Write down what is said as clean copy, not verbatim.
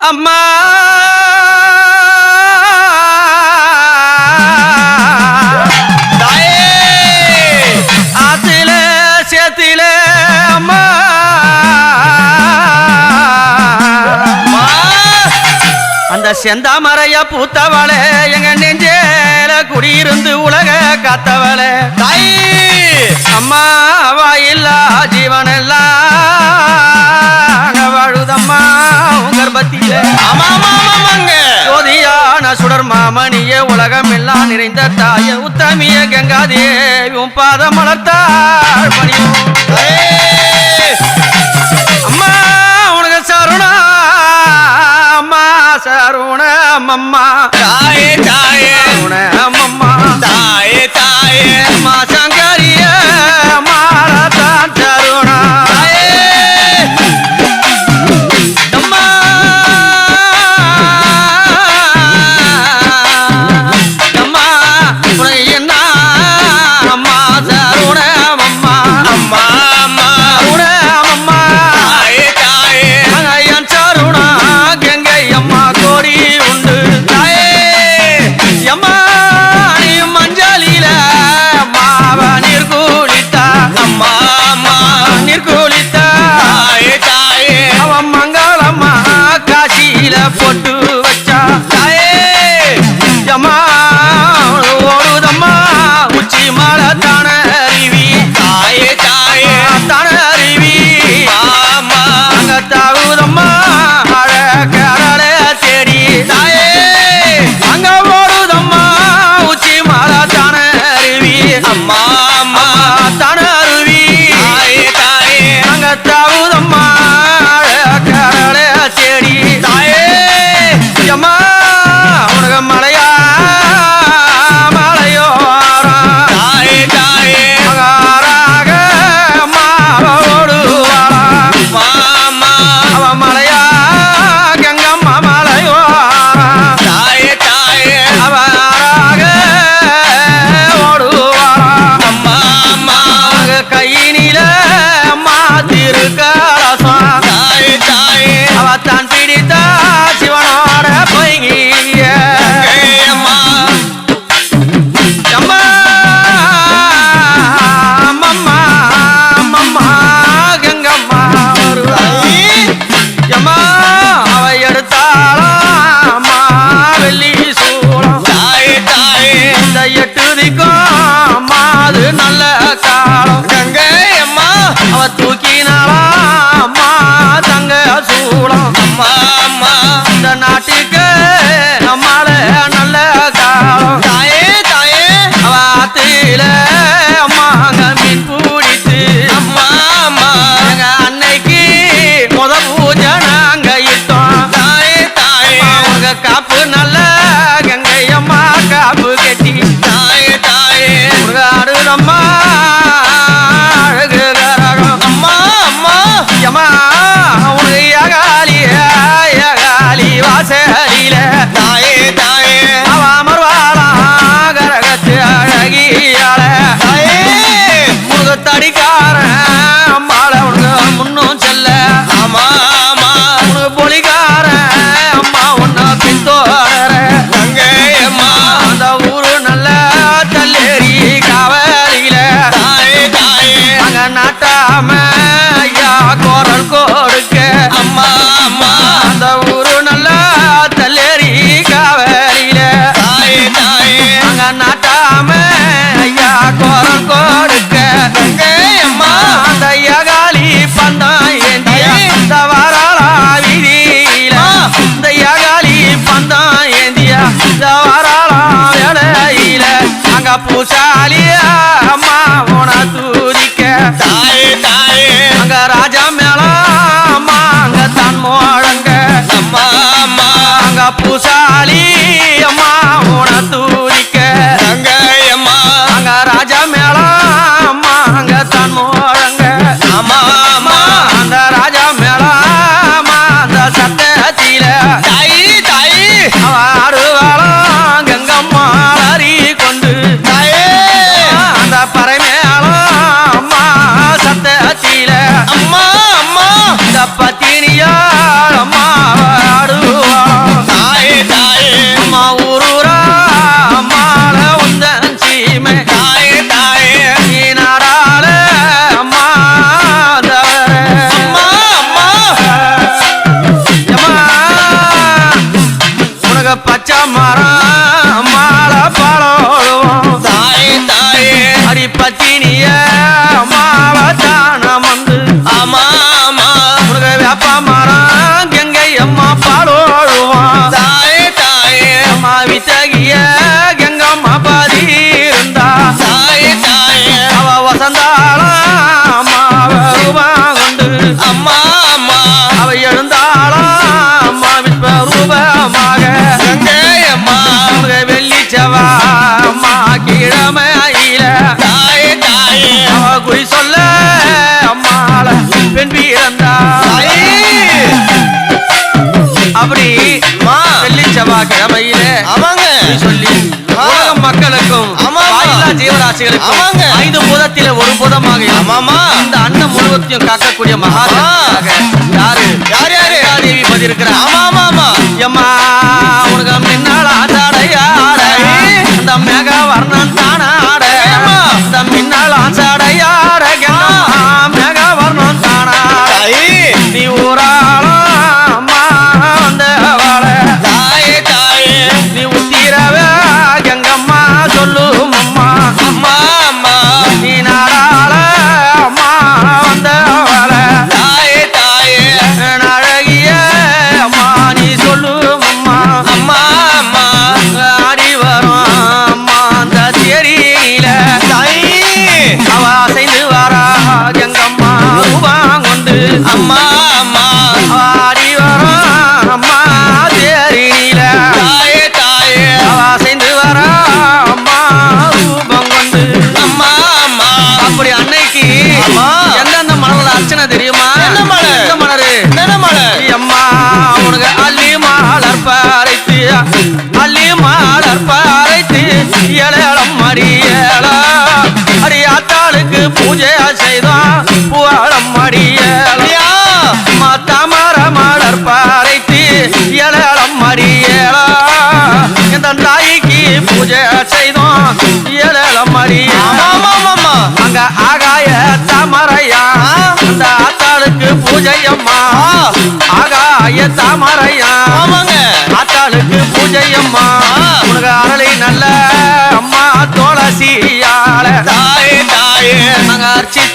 அம்மா தாயே ஆத்தில சேத்தில அம்மா அந்த செந்தாமரைய பூத்தவளே எங்க நெஞ்சேல குடியிருந்து உலக காத்தவளே தாய் அம்மா வாயில்லா ஜீவனெல்லாம் வாழுதம்மா கர்ப்பத்தில ஜோதியான சுடர் மாமணிய உலகம் எல்லாம் நிறைந்த தாய உத்தமிய கங்காதேவும் பாதம் மலர்த்தாள் பணியும் அம்மா உனக்கு சருணா அம்மா சருண அம்மம்மா தாயே தாயே அம்மம்மா தாயே தாயே அம்மா சங்கரிய மாலதான் சருணா பொட்டு வச்சா தாயே அம்மா ஓடுதம்மா உச்சி மலை தான அருவி தாயே தாயே தான அருவி அம்மா அங்க தாவுதம்மா அழகடலை தேடி தாயே அங்க ஓடுதம்மா உச்சி மலை தான அருவி அம்மா அம்மா தான அருவி தாயே தாயே அங்க தாவுதம்மா அழகடலை தேடி தாயே அம்மா உனக்கு மலையா மலையோ தாயே தாயே மகாராக அம்மாவோடு மாமா அவ மலையா கங்கம்மா மலையோ தாயே தாயே அவராக ஓடுவாரா அம்மா அம்மா கையினில அம்மா திருக்கலசம் தாயே தாயே அவ தான் பிடித்தா சிவனோட பொய்கிய அம்மா அம்மா அம்மம்மா அம்மம்மா கங்கம்மா அம்மா அவ எடுத்தாலும் அம்மா வெள்ளி சூடம் தாயே தாயே இந்த 8 திக்கும் அம்மா அது நல்ல காலம் கங்கை அம்மா அவ தூக்கினாலும் அம்மா தங்க சூடம் அம்மா அம்மா இந்த நாட்டுக்கு நம்மால நல்ல காலம் தாயே தாயே அவ ஆத்தில அம்மா மீன் பிடித்து அம்மா அம்மா எங்க அன்னைக்கு முத பூஜை நாங்க இட்டோம் தாயே தாயே அவங்க காப்பு நல்ல கங்கை அம்மா காப்பு கட்டி தாயே தாயே ஆடுதம்மா அழகு கரகம் அம்மா அம்மா அம்மா உனக்கு யகாலி வாசலில தாயே தாயே அவ அமர்வாளா கரகத்து அழகியால தாயே உனக்கு தடிக்காரன் அம்மாள உனக்கு முன்னும் செல்ல ஆமா ஆமா உனக்கு பொலிக்காரன் அம்மா உன்ன பின்தோடர அங்கே அம்மா அந்த ஊரு நல்ல தல்லேரி காவலில தாயே தாயே அங்க நாட்டாம ஐயா கோரல் கொடுக்க அம்மா அம்மா அந்த ஊரு நல்ல தல்லேரி காவலில தாயே தாயே அங்க நாட்டாம ஐயா கோரல் கொடுக்க அம்மா அந்த யகாலி பந்தம் ஏந்திய இந்த வாராளா வீதியில இந்த யகாலி பந்தம் ஏந்திய இந்த வாராளா வேலையில அங்க பூசாலியா அம்மா உன தூதிக்க தாயே தாயே அங்க ராஜா மேளம் அம்மா அங்க தான் முழங்க அம்மா அம்மா அங்க பூசாலி அம்மா உன தூதிக்க அங்க அம்மா அங்க ராஜா மேளம் அம்மா அங்க தான் முழங்க அம்மா அம்மா அந்த ராஜா மேளம் அம்மா அந்த சட்டத்தில தாய் தாய் அவ ஆடுவாளம் கங்கம்மா அலறி கொண்டு தாயே அந்த பறை மேளம் அம்மா சட்டத்தில அம்மா பத்தினிய அம்மாவத்தானம் வந்து ஆமா ஆமா முருக வேப்ப மரம் கங்கை அம்மா பாலோழுவான் தாயே தாயே அம்மா வித்தகிய கங்கம்மா பாதி இருந்தா தாயே தாயே அவ வசந்தாளம் அம்மாவ ரூபம் கொண்டு அம்மா அம்மா அவ எழுந்தாளம் அம்மா விஸ்வரூபமாக கங்கையம்மா முருக வெள்ளி செவ்வா அம்மா கிழமையில தாயே தாயே அவ குறி சொல்ல அம்மாள பெண் பிறந்தா அப்படி மா வெள்ளி செவ்வா கிழமையில ஆமாங்க சொல்லி உலகம் மக்களுக்கும் ஆமா. வாயில்லா ஜீவராசிகளுக்கும் ஆமாங்க. 5 பூதத்தில ஒரு பூதமாக இருக்கும். ஆமாமா இந்த அன்னம் முழுவதையும் காக்கக்கூடிய மகாசக்தியாக யாரு யார் யாரு தேவி பதிருக்கிறார். ஆமா ஆமா ஆமா எம்மா உனக்கு மின்னால ஆச்சாடையாட அந்த மேக வர்ணம் தானாட இந்த மின்னால ஆச்சாடையாட மேக வர்ணம் தானாட நீ ஊராளம் அம்மா வந்தவள தாயே தாயே நீ உத்திரவே கங்கம்மா சொல்லும் அம்மா அம்மா அம்மா நீ நாடாள அம்மா வந்தவள தாயே தாயே அழகிய அம்மா நீ சொல்லும் அம்மா அம்மா அம்மா ஆடி வரும் அம்மா அந்த தேரியில தாயே அவ அசைந்து வரா கங்கம்மா ரூபம் கொண்டு அம்மா அம்மா ஆடி வரும் அம்மா தேரியில தாயே தாயே அவ அசைந்து வரா அம்மா ரூபம் கொண்டு அம்மா அம்மா அப்படி அன்னைக்கு அம்மா. எந்தெந்த மலர்ல அர்ச்சனை தெரியுமா என்ன மலர்? எந்த மலரு என்ன மலை அம்மா உனக்கு அள்ளி மாலர் பறைத்து அள்ளி மாலர் பறைத்து ஏழம் அடியேளா அடியாத்தாளுக்கு பூஜை செய்தோம் புகழம் அடியேளா தாமர மலர் பறைத்து ஏழம் அடியேளா இந்த தாய்க்கு பூஜை செய்தோம் ஏழம் அடியேளா ஆமா ஆமா அங்க ஆகாய தாமரையா அந்த ஆத்தாளுக்கு பூஜையம்மா ஆகாய தாமரையா ஆமாங்க ஆத்தாளுக்கு பூஜையம்மா உனக்கு அரளி நல்ல அம்மா துளசியால தாயே தாயே நாங்க அர்ச்சித்த